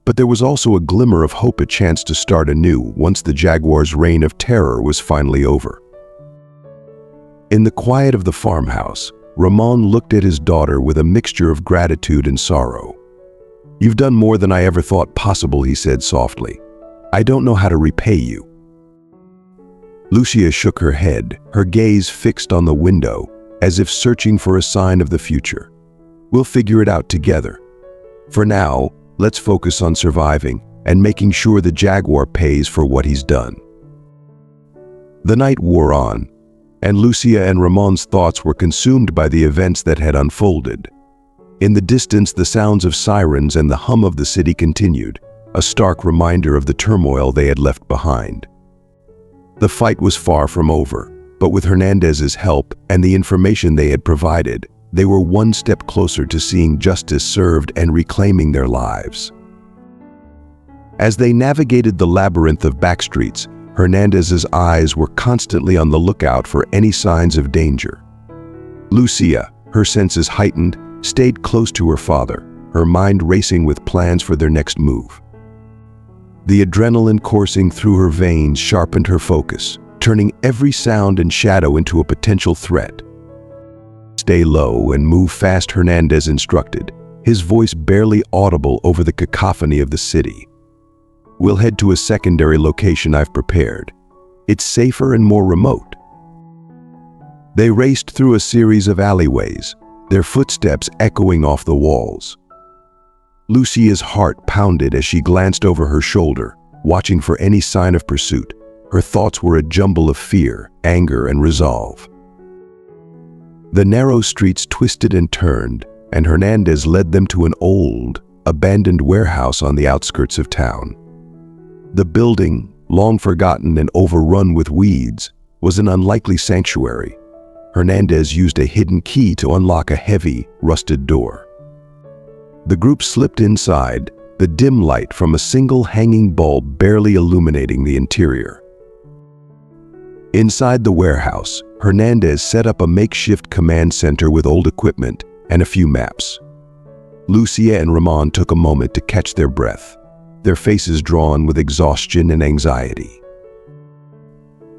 but there was also a glimmer of hope, a chance to start anew once the Jaguar's reign of terror was finally over. In the quiet of the farmhouse, Ramon looked at his daughter with a mixture of gratitude and sorrow. "You've done more than I ever thought possible," he said softly. "I don't know how to repay you." Lucia shook her head, her gaze fixed on the window, as if searching for a sign of the future. "We'll figure it out together. For now, let's focus on surviving and making sure the Jaguar pays for what he's done." The night wore on, and Lucia and Ramon's thoughts were consumed by the events that had unfolded. In the distance, the sounds of sirens and the hum of the city continued, a stark reminder of the turmoil they had left behind. The fight was far from over, but with Hernandez's help and the information they had provided, they were one step closer to seeing justice served and reclaiming their lives. As they navigated the labyrinth of backstreets, Hernandez's eyes were constantly on the lookout for any signs of danger. Lucia, her senses heightened, stayed close to her father, her mind racing with plans for their next move. The adrenaline coursing through her veins sharpened her focus, turning every sound and shadow into a potential threat. "Stay low and move fast," Hernandez instructed, his voice barely audible over the cacophony of the city. "We'll head to a secondary location I've prepared. It's safer and more remote." They raced through a series of alleyways, their footsteps echoing off the walls. Lucia's heart pounded as she glanced over her shoulder, watching for any sign of pursuit. Her thoughts were a jumble of fear, anger, and resolve. The narrow streets twisted and turned, and Hernandez led them to an old, abandoned warehouse on the outskirts of town. The building, long forgotten and overrun with weeds, was an unlikely sanctuary. Hernandez used a hidden key to unlock a heavy, rusted door. The group slipped inside, the dim light from a single hanging bulb barely illuminating the interior. Inside the warehouse, Hernandez set up a makeshift command center with old equipment and a few maps. Lucia and Ramon took a moment to catch their breath, their faces drawn with exhaustion and anxiety.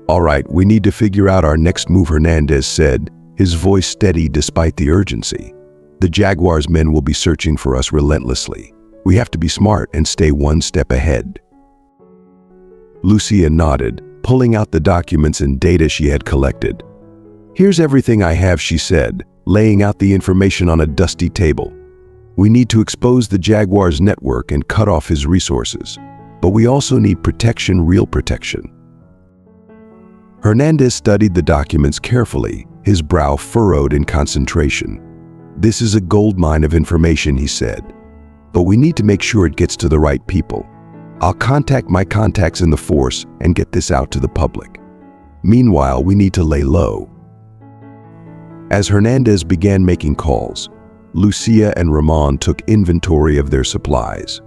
"All right, we need to figure out our next move," Hernandez said, his voice steady despite the urgency. "The Jaguar's men will be searching for us relentlessly. We have to be smart and stay one step ahead." Lucia nodded, pulling out the documents and data she had collected. "Here's everything I have," she said, laying out the information on a dusty table. "We need to expose the Jaguar's network and cut off his resources, but we also need protection, real protection." Hernandez studied the documents carefully, his brow furrowed in concentration. "This is a goldmine of information," he said, "but we need to make sure it gets to the right people. I'll contact my contacts in the force and get this out to the public. Meanwhile, we need to lay low." As Hernandez began making calls, Lucia and Ramon took inventory of their supplies.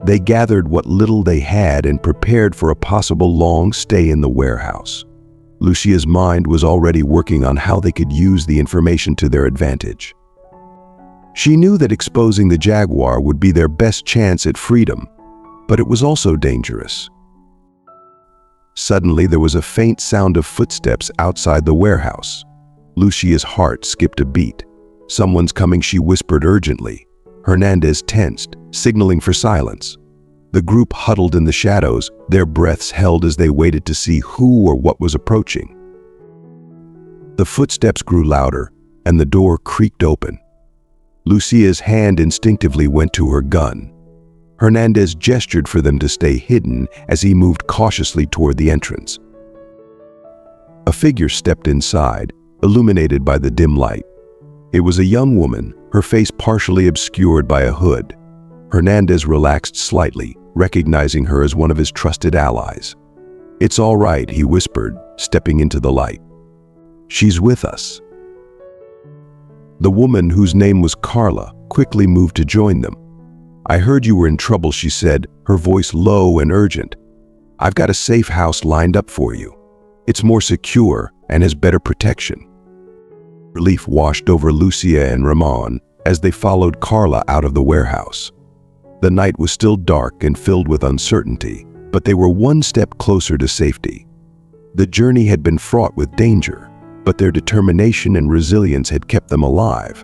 They gathered what little they had and prepared for a possible long stay in the warehouse. Lucia's mind was already working on how they could use the information to their advantage. She knew that exposing the Jaguar would be their best chance at freedom, but it was also dangerous. Suddenly, there was a faint sound of footsteps outside the warehouse. Lucia's heart skipped a beat. "Someone's coming," she whispered urgently. Hernandez tensed, signaling for silence. The group huddled in the shadows, their breaths held as they waited to see who or what was approaching. The footsteps grew louder, and the door creaked open. Lucia's hand instinctively went to her gun. Hernandez gestured for them to stay hidden as he moved cautiously toward the entrance. A figure stepped inside, illuminated by the dim light. It was a young woman, her face partially obscured by a hood. Hernandez relaxed slightly, recognizing her as one of his trusted allies. "It's all right," he whispered, stepping into the light. "She's with us." The woman, whose name was Carla, quickly moved to join them. "I heard you were in trouble," she said, her voice low and urgent. "I've got a safe house lined up for you. It's more secure and has better protection." Relief washed over Lucia and Ramon as they followed Carla out of the warehouse. The night was still dark and filled with uncertainty, but they were one step closer to safety. The journey had been fraught with danger, but their determination and resilience had kept them alive.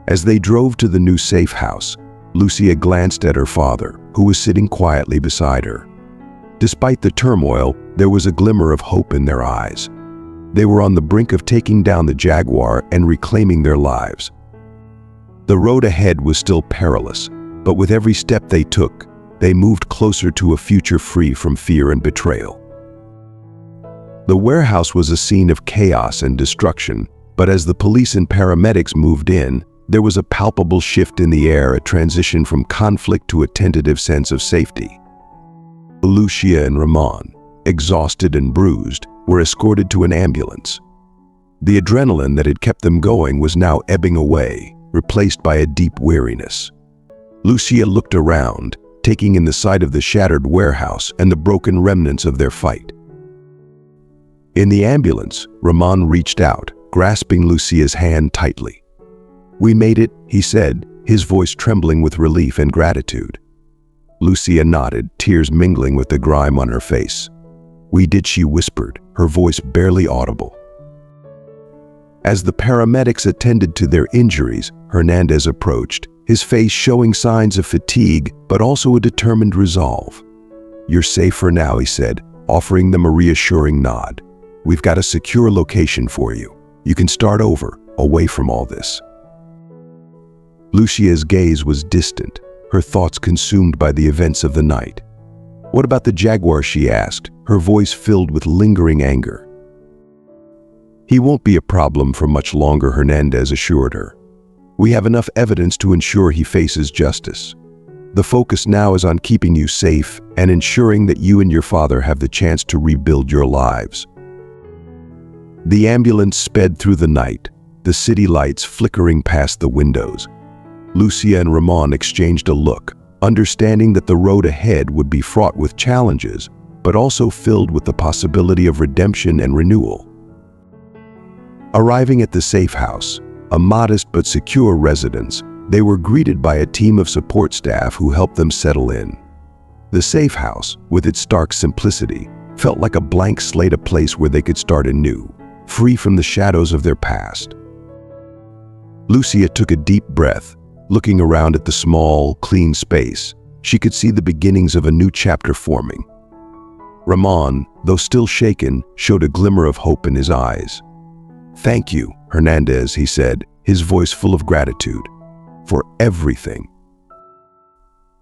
As they drove to the new safe house, Lucia glanced at her father, who was sitting quietly beside her. Despite the turmoil, there was a glimmer of hope in their eyes. They were on the brink of taking down the Jaguar and reclaiming their lives. The road ahead was still perilous, but with every step they took, they moved closer to a future free from fear and betrayal. The warehouse was a scene of chaos and destruction, but as the police and paramedics moved in, there was a palpable shift in the air, a transition from conflict to a tentative sense of safety. Lucia and Ramon, exhausted and bruised, were escorted to an ambulance. The adrenaline that had kept them going was now ebbing away, replaced by a deep weariness. Lucia looked around, taking in the sight of the shattered warehouse and the broken remnants of their fight. In the ambulance, Ramon reached out, grasping Lucia's hand tightly. "We made it," he said, his voice trembling with relief and gratitude. Lucia nodded, tears mingling with the grime on her face. "We did," she whispered, her voice barely audible. As the paramedics attended to their injuries, Hernandez approached, his face showing signs of fatigue, but also a determined resolve. "You're safe for now," he said, offering them a reassuring nod. "We've got a secure location for you. You can start over, away from all this." Lucia's gaze was distant, her thoughts consumed by the events of the night. "What about the Jaguar?" she asked, her voice filled with lingering anger. "He won't be a problem for much longer," Hernandez assured her. "We have enough evidence to ensure he faces justice. The focus now is on keeping you safe and ensuring that you and your father have the chance to rebuild your lives." The ambulance sped through the night, the city lights flickering past the windows. Lucia and Ramon exchanged a look, understanding that the road ahead would be fraught with challenges, but also filled with the possibility of redemption and renewal. Arriving at the safe house, a modest but secure residence, they were greeted by a team of support staff who helped them settle in. The safe house, with its stark simplicity, felt like a blank slate, a place where they could start anew, free from the shadows of their past. Lucia took a deep breath. Looking around at the small, clean space, she could see the beginnings of a new chapter forming. Ramon, though still shaken, showed a glimmer of hope in his eyes. "Thank you, Hernandez," he said, his voice full of gratitude, "for everything."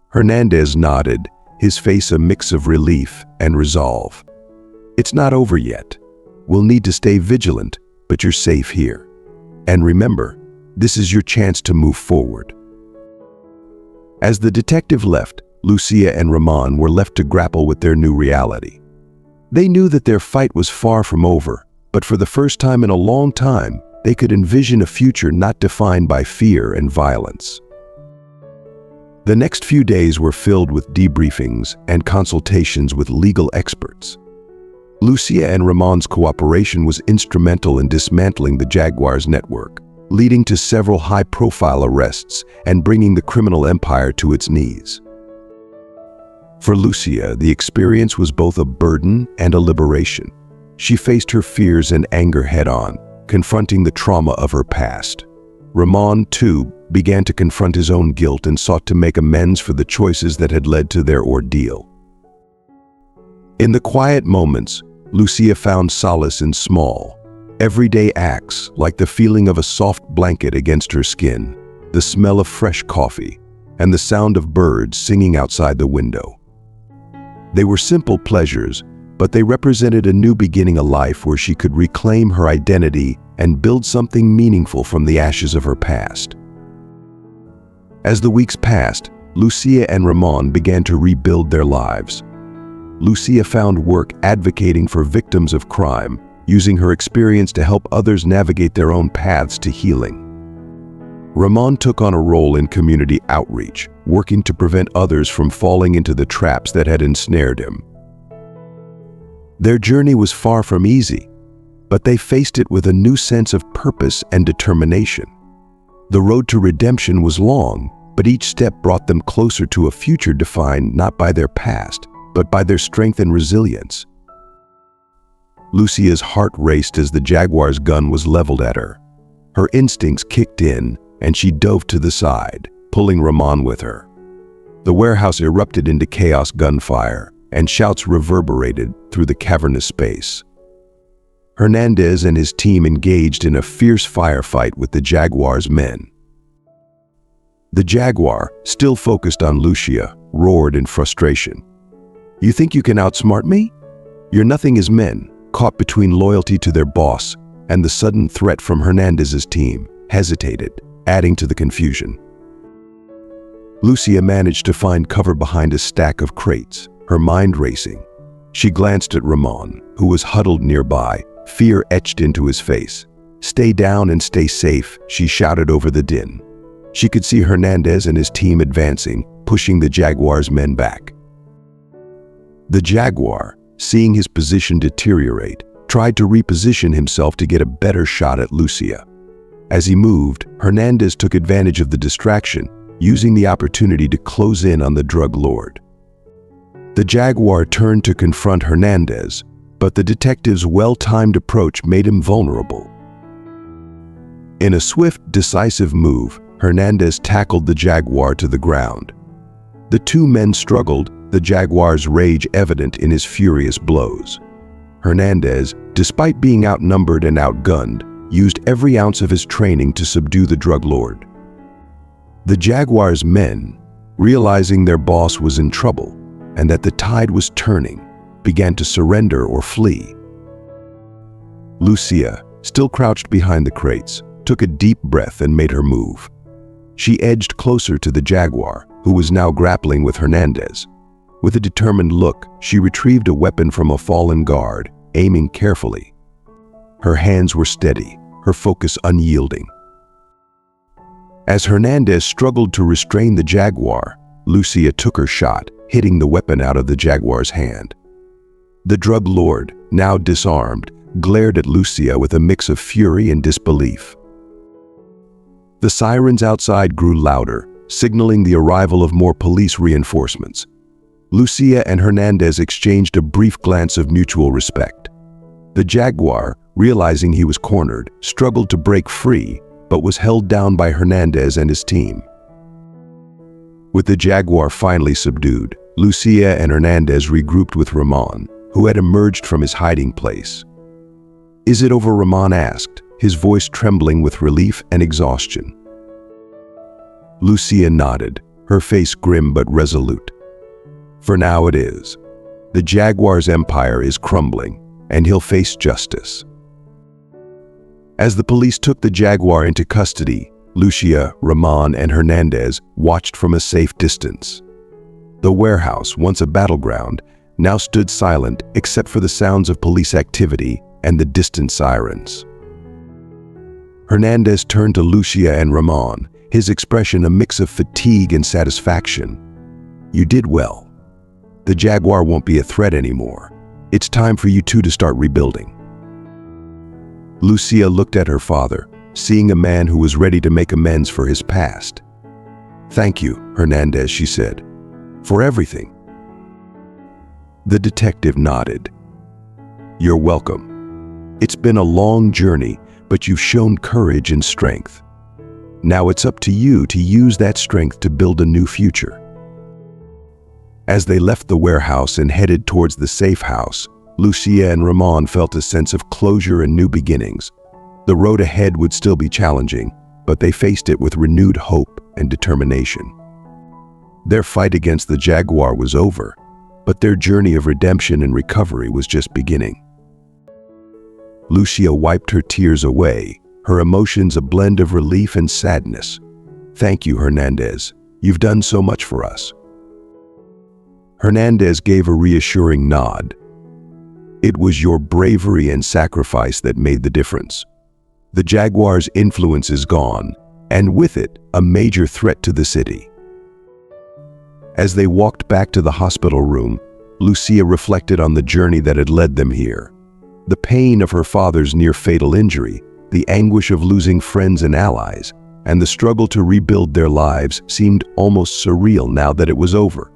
Hernandez nodded, his face a mix of relief and resolve. "It's not over yet. We'll need to stay vigilant, but you're safe here. And remember, this is your chance to move forward." As the detective left, Lucia and Ramon were left to grapple with their new reality. They knew that their fight was far from over, but for the first time in a long time, they could envision a future not defined by fear and violence. The next few days were filled with debriefings and consultations with legal experts. Lucia and Ramon's cooperation was instrumental in dismantling the Jaguar's network, leading to several high-profile arrests and bringing the criminal empire to its knees. For Lucia, the experience was both a burden and a liberation. She faced her fears and anger head-on, confronting the trauma of her past. Ramon, too, began to confront his own guilt and sought to make amends for the choices that had led to their ordeal. In the quiet moments, Lucia found solace in small, everyday acts, like the feeling of a soft blanket against her skin, the smell of fresh coffee, and the sound of birds singing outside the window. They were simple pleasures, but they represented a new beginning, a life where she could reclaim her identity and build something meaningful from the ashes of her past. As the weeks passed, Lucia and Ramon began to rebuild their lives. Lucia found work advocating for victims of crime, using her experience to help others navigate their own paths to healing. Ramon took on a role in community outreach, working to prevent others from falling into the traps that had ensnared him. Their journey was far from easy, but they faced it with a new sense of purpose and determination. The road to redemption was long, but each step brought them closer to a future defined not by their past, but by their strength and resilience. Lucia's heart raced as the Jaguar's gun was leveled at her. Her instincts kicked in, and she dove to the side, pulling Ramon with her. The warehouse erupted into chaos, gunfire, and shouts reverberated through the cavernous space. Hernandez and his team engaged in a fierce firefight with the Jaguar's men. The Jaguar, still focused on Lucia, roared in frustration. "You think you can outsmart me? You're nothing." His men, caught between loyalty to their boss and the sudden threat from Hernandez's team, hesitated, adding to the confusion. Lucia managed to find cover behind a stack of crates, her mind racing. She glanced at Ramon, who was huddled nearby, fear etched into his face. "Stay down and stay safe," she shouted over the din. She could see Hernandez and his team advancing, pushing the Jaguar's men back. The Jaguar, seeing his position deteriorate, tried to reposition himself to get a better shot at Lucia. As he moved, Hernandez took advantage of the distraction, using the opportunity to close in on the drug lord. The Jaguar turned to confront Hernandez, but the detective's well-timed approach made him vulnerable. In a swift, decisive move, Hernandez tackled the Jaguar to the ground. The two men struggled, the Jaguar's rage evident in his furious blows. Hernandez, despite being outnumbered and outgunned, used every ounce of his training to subdue the drug lord. The Jaguar's men, realizing their boss was in trouble and that the tide was turning, began to surrender or flee. Lucia, still crouched behind the crates, took a deep breath and made her move. She edged closer to the Jaguar, who was now grappling with Hernandez. With a determined look, she retrieved a weapon from a fallen guard, aiming carefully. Her hands were steady, her focus unyielding. As Hernandez struggled to restrain the Jaguar, Lucia took her shot, hitting the weapon out of the Jaguar's hand. The drug lord, now disarmed, glared at Lucia with a mix of fury and disbelief. The sirens outside grew louder, signaling the arrival of more police reinforcements. Lucia and Hernandez exchanged a brief glance of mutual respect. The Jaguar, realizing he was cornered, struggled to break free, but was held down by Hernandez and his team. With the Jaguar finally subdued, Lucia and Hernandez regrouped with Ramon, who had emerged from his hiding place. "Is it over?" Ramon asked, his voice trembling with relief and exhaustion. Lucia nodded, her face grim but resolute. "For now it is. The Jaguar's empire is crumbling, and he'll face justice." As the police took the Jaguar into custody, Lucia, Ramon, and Hernandez watched from a safe distance. The warehouse, once a battleground, now stood silent except for the sounds of police activity and the distant sirens. Hernandez turned to Lucia and Ramon, his expression a mix of fatigue and satisfaction. "You did well. The Jaguar won't be a threat anymore. It's time for you two to start rebuilding." Lucia looked at her father, seeing a man who was ready to make amends for his past. "Thank you, Hernandez," she said, "for everything." The detective nodded. "You're welcome. It's been a long journey, but you've shown courage and strength. Now it's up to you to use that strength to build a new future." As they left the warehouse and headed towards the safe house, Lucia and Ramon felt a sense of closure and new beginnings. The road ahead would still be challenging, but they faced it with renewed hope and determination. Their fight against the Jaguar was over, but their journey of redemption and recovery was just beginning. Lucia wiped her tears away, her emotions a blend of relief and sadness. "Thank you, Hernandez. You've done so much for us." Hernandez gave a reassuring nod. "It was your bravery and sacrifice that made the difference. The Jaguar's influence is gone, and with it, a major threat to the city." As they walked back to the hospital room, Lucia reflected on the journey that had led them here. The pain of her father's near-fatal injury, the anguish of losing friends and allies, and the struggle to rebuild their lives seemed almost surreal now that it was over.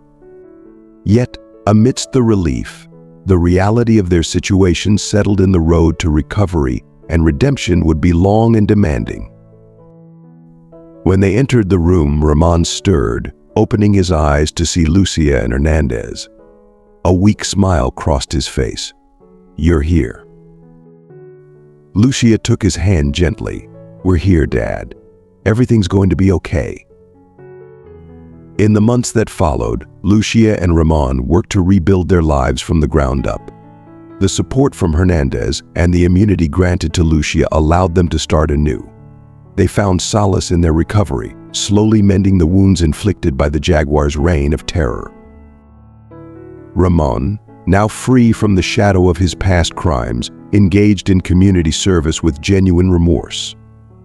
Yet, amidst the relief, the reality of their situation settled in. The road to recovery and redemption would be long and demanding. When they entered the room, Ramon stirred, opening his eyes to see Lucia and Hernandez. A weak smile crossed his face. "You're here." Lucia took his hand gently. "We're here, Dad. Everything's going to be okay." In the months that followed, Lucia and Ramon worked to rebuild their lives from the ground up. The support from Hernandez and the immunity granted to Lucia allowed them to start anew. They found solace in their recovery, slowly mending the wounds inflicted by the Jaguar's reign of terror. Ramon, now free from the shadow of his past crimes, engaged in community service with genuine remorse.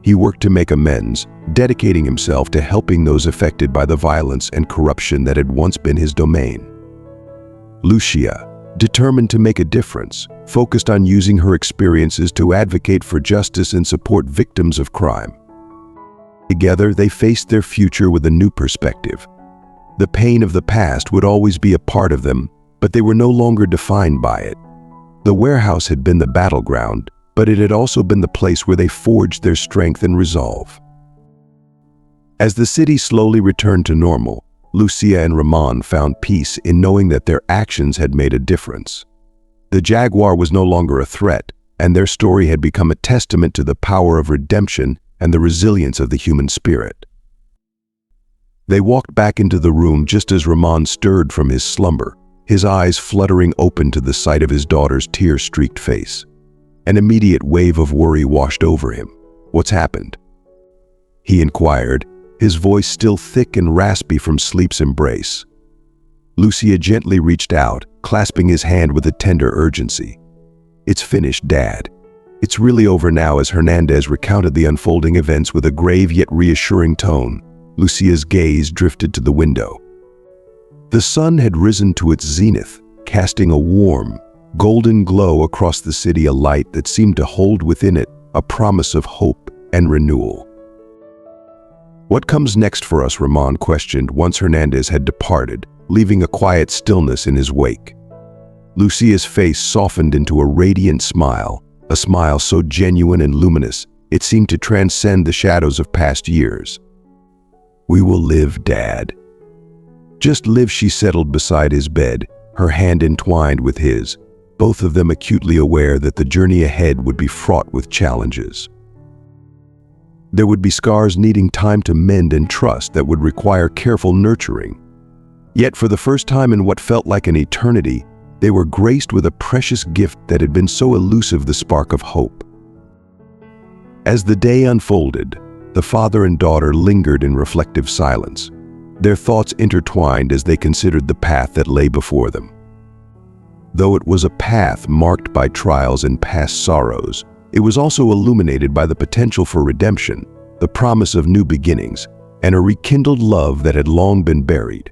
He worked to make amends, dedicating himself to helping those affected by the violence and corruption that had once been his domain. Lucia, determined to make a difference, focused on using her experiences to advocate for justice and support victims of crime. Together, they faced their future with a new perspective. The pain of the past would always be a part of them, but they were no longer defined by it. The warehouse had been the battleground, but it had also been the place where they forged their strength and resolve. As the city slowly returned to normal, Lucia and Ramon found peace in knowing that their actions had made a difference. The Jaguar was no longer a threat, and their story had become a testament to the power of redemption and the resilience of the human spirit. They walked back into the room just as Ramon stirred from his slumber, his eyes fluttering open to the sight of his daughter's tear-streaked face. An immediate wave of worry washed over him. "What's happened?" he inquired, his voice still thick and raspy from sleep's embrace. Lucia gently reached out, clasping his hand with a tender urgency. "It's finished, Dad. It's really over now." As Hernandez recounted the unfolding events with a grave yet reassuring tone, Lucia's gaze drifted to the window. The sun had risen to its zenith, casting a warm, golden glow across the city, a light that seemed to hold within it a promise of hope and renewal. "What comes next for us?" Ramon questioned once Hernandez had departed, leaving a quiet stillness in his wake. Lucia's face softened into a radiant smile, a smile so genuine and luminous it seemed to transcend the shadows of past years. "We will live, Dad. Just live," she settled beside his bed, her hand entwined with his, both of them acutely aware that the journey ahead would be fraught with challenges. There would be scars needing time to mend and trust that would require careful nurturing. Yet for the first time in what felt like an eternity, they were graced with a precious gift that had been so elusive, the spark of hope. As the day unfolded, the father and daughter lingered in reflective silence, their thoughts intertwined as they considered the path that lay before them. Though it was a path marked by trials and past sorrows, it was also illuminated by the potential for redemption, the promise of new beginnings, and a rekindled love that had long been buried.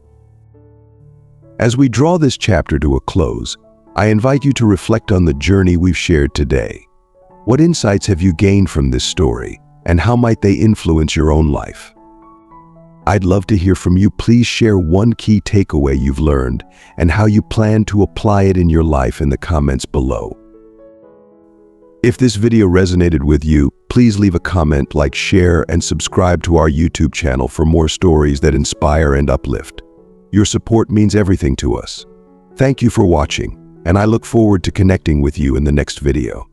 As we draw this chapter to a close, I invite you to reflect on the journey we've shared today. What insights have you gained from this story, and how might they influence your own life? I'd love to hear from you. Please share one key takeaway you've learned and how you plan to apply it in your life in the comments below. If this video resonated with you, please leave a comment, like, share, and subscribe to our YouTube channel for more stories that inspire and uplift. Your support means everything to us. Thank you for watching, and I look forward to connecting with you in the next video.